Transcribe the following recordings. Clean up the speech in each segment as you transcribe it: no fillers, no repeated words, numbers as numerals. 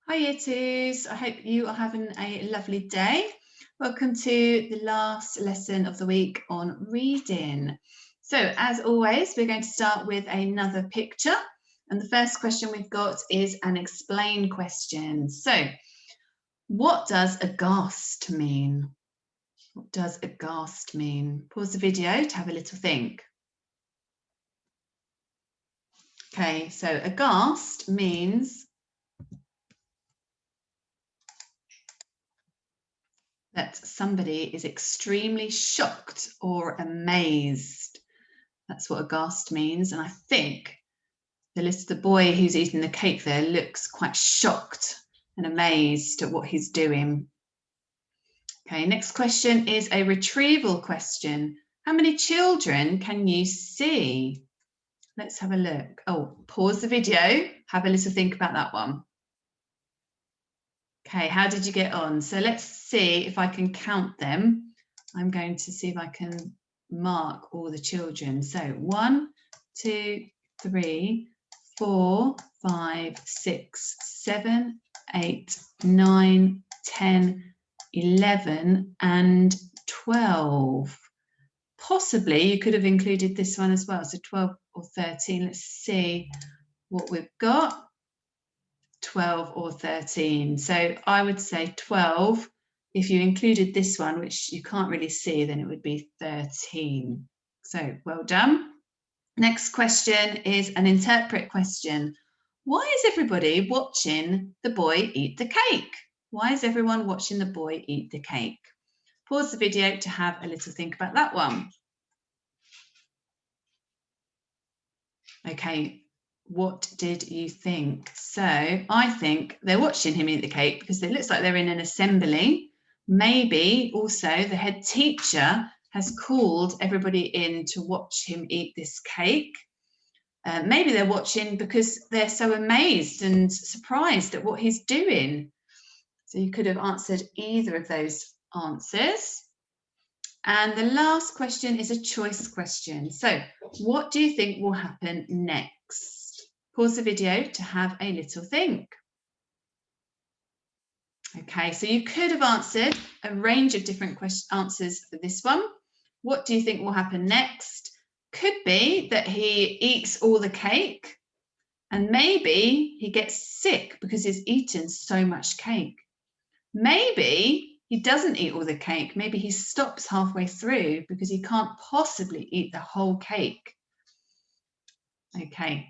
Hi Year Twos, I hope you are having a lovely day. Welcome to the last lesson of the week on reading. So as always, we're going to start with another picture. And the first question we've got is an explain question. So what does aghast mean? What does aghast mean? Pause the video to have a little think. Okay, so aghast means that somebody is extremely shocked or amazed. That's what aghast means. And I think the boy who's eating the cake there looks quite shocked and amazed at what he's doing. Okay, next question is a retrieval question. How many children can you see? Let's have a look. Oh, pause the video, have a little think about that one. Okay, how did you get on? So let's see if I can count them. I'm going to see if I can mark all the children. So 1, 2, 3, 4, 5, 6, 7, 8, 9, 10, 11 and 12. Possibly you could have included this one as well. So 12 or 13. Let's see what we've got. 12 or 13. So I would say 12. If you included this one, which you can't really see, then it would be 13. So well done. Next question is an interpret question. Why is everybody watching the boy eat the cake? Why is everyone watching the boy eat the cake? Pause the video to have a little think about that one. Okay, what did you think? So I think they're watching him eat the cake because it looks like they're in an assembly. Maybe also the head teacher has called everybody in to watch him eat this cake. Maybe they're watching because they're so amazed and surprised at what he's doing. So you could have answered either of those answers. And the last question is a choice question. So what do you think will happen next? Pause the video to have a little think. Okay, so you could have answered a range of different answers for this one. What do you think will happen next? Could be that he eats all the cake and maybe he gets sick because he's eaten so much cake. Maybe he doesn't eat all the cake. Maybe he stops halfway through because he can't possibly eat the whole cake. Okay,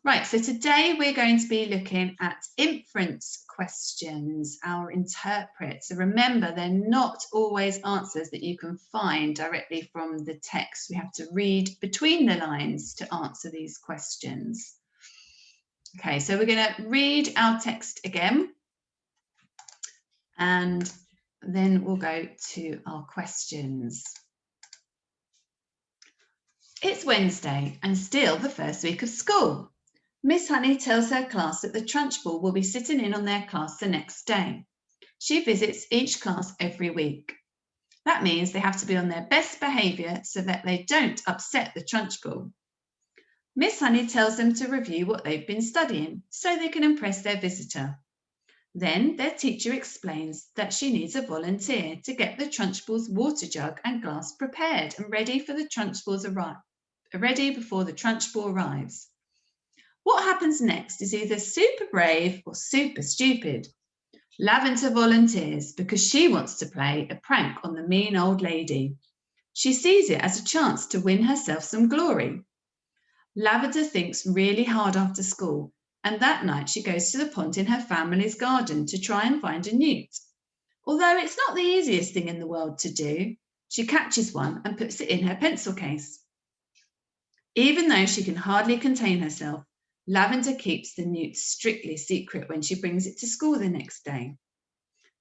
right, so today we're going to be looking at inference questions, our interpret. So remember, they're not always answers that you can find directly from the text. We have to read between the lines to answer these questions. Okay, so we're going to read our text again. And then we'll go to our questions. It's Wednesday and still the first week of school. Miss Honey tells her class that the Trunchbull will be sitting in on their class the next day. She visits each class every week. That means they have to be on their best behaviour so that they don't upset the Trunchbull. Miss Honey tells them to review what they've been studying so they can impress their visitor. Then their teacher explains that she needs a volunteer to get the Trunchbull's water jug and glass prepared and ready for the Trunchbull's ready before the Trunchbull arrives. What happens next is either super brave or super stupid. Lavender volunteers because she wants to play a prank on the mean old lady. She sees it as a chance to win herself some glory. Lavender thinks really hard after school, and that night she goes to the pond in her family's garden to try and find a newt. Although it's not the easiest thing in the world to do, she catches one and puts it in her pencil case. Even though she can hardly contain herself, Lavender keeps the newt strictly secret when she brings it to school the next day.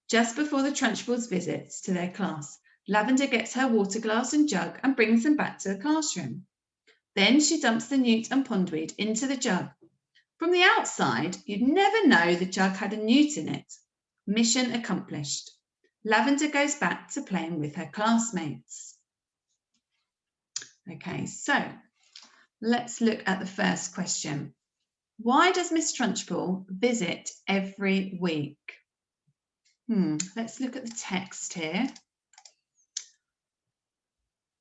Just before the Trunchbull's visits to their class, Lavender gets her water glass and jug and brings them back to the classroom. Then she dumps the newt and pondweed into the jug. From the outside, you'd never know the jug had a newt in it. Mission accomplished. Lavender goes back to playing with her classmates. Okay, so let's look at the first question. Why does Miss Trunchbull visit every week? Let's look at the text here.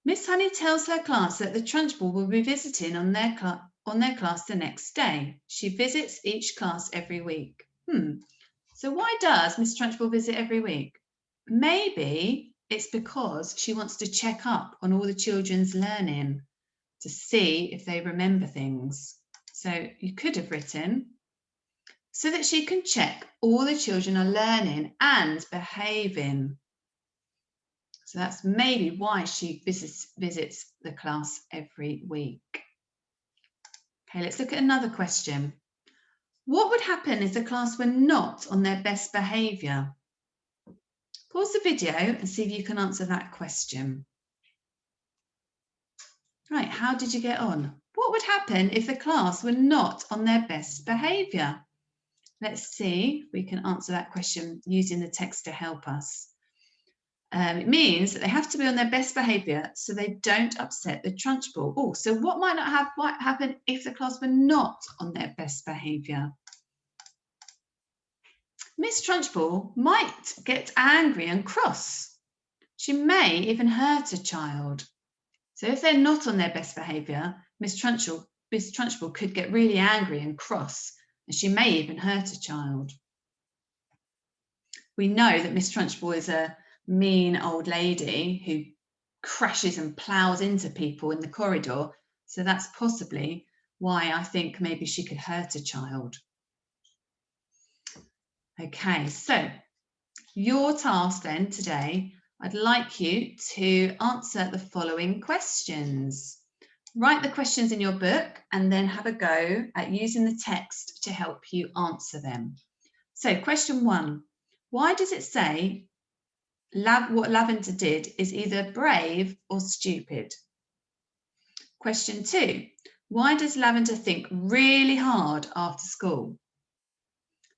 Miss Honey tells her class that the Trunchbull will be visiting on their class the next day. She visits each class every week. So why does Miss Trunchbull visit every week? Maybe it's because she wants to check up on all the children's learning to see if they remember things. So you could have written, so that she can check all the children are learning and behaving. So that's maybe why she visits the class every week. Okay, let's look at another question. What would happen if the class were not on their best behaviour? Pause the video and see if you can answer that question. Right, how did you get on? What would happen if the class were not on their best behaviour? Let's see if we can answer that question using the text to help us. It means that they have to be on their best behaviour so they don't upset the Trunchbull. Oh, so what might happen if the class were not on their best behaviour? Miss Trunchbull might get angry and cross. She may even hurt a child. So if they're not on their best behaviour, Miss Trunchbull could get really angry and cross, and she may even hurt a child. We know that Miss Trunchbull is a mean old lady who crashes and ploughs into people in the corridor. So that's possibly why I think maybe she could hurt a child. Okay, so your task then today, I'd like you to answer the following questions. Write the questions in your book and then have a go at using the text to help you answer them. So question 1, why does it say what Lavender did is either brave or stupid? Question 2, why does Lavender think really hard after school?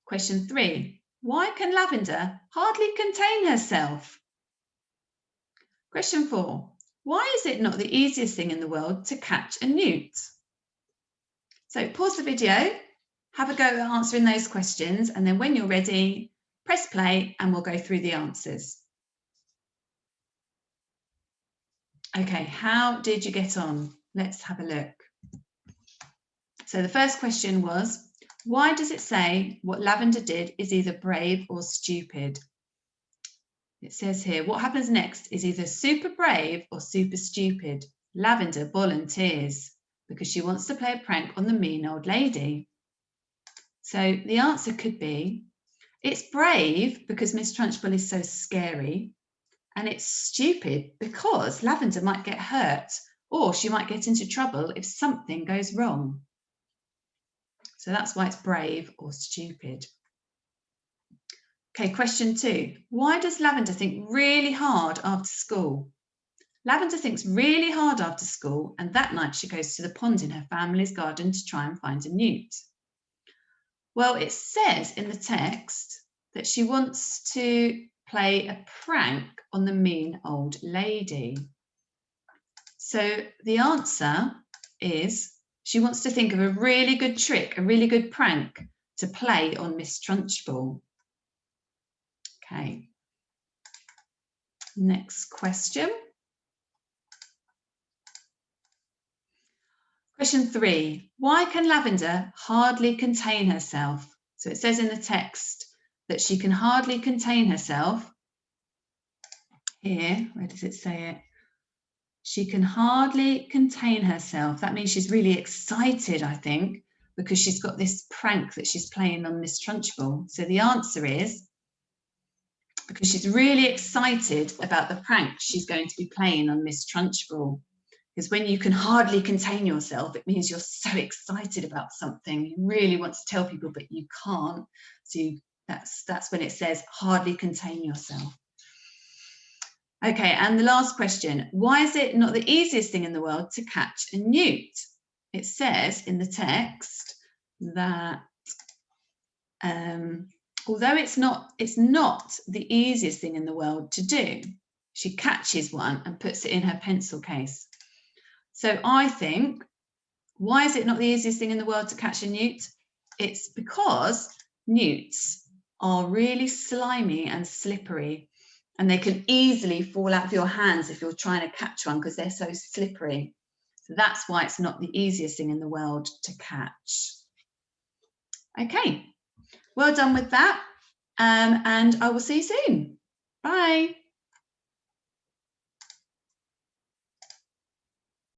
Question 3, why can Lavender hardly contain herself? Question 4, why is it not the easiest thing in the world to catch a newt? So pause the video, have a go at answering those questions, and then when you're ready, press play and we'll go through the answers. Okay, how did you get on? Let's have a look. So the first question was, why does it say what Lavender did is either brave or stupid? It says here, what happens next is either super brave or super stupid. Lavender volunteers because she wants to play a prank on the mean old lady. So the answer could be, it's brave because Miss Trunchbull is so scary, and it's stupid because Lavender might get hurt or she might get into trouble if something goes wrong. So that's why it's brave or stupid. Okay, question 2. Why does Lavender think really hard after school? Lavender thinks really hard after school, and that night she goes to the pond in her family's garden to try and find a newt. Well, it says in the text that she wants to play a prank on the mean old lady. So the answer is she wants to think of a really good trick, a really good prank to play on Miss Trunchbull. Okay. Next question. Question 3. Why can Lavender hardly contain herself? So it says in the text that she can hardly contain herself. Here, where does it say it? She can hardly contain herself. That means she's really excited, I think, because she's got this prank that she's playing on Miss Trunchbull. So the answer is because she's really excited about the prank she's going to be playing on Miss Trunchbull. Because when you can hardly contain yourself, it means you're so excited about something. You really want to tell people, but you can't. So that's when it says hardly contain yourself. Okay, and the last question. Why is it not the easiest thing in the world to catch a newt? It says in the text that although it's not the easiest thing in the world to do, she catches one and puts it in her pencil case. So I think, why is it not the easiest thing in the world to catch a newt? it's because newts are really slimy and slippery, and they can easily fall out of your hands if you're trying to catch one because they're so slippery. So that's why it's not the easiest thing in the world to catch. Okay, well done with that, and I will see you soon. Bye.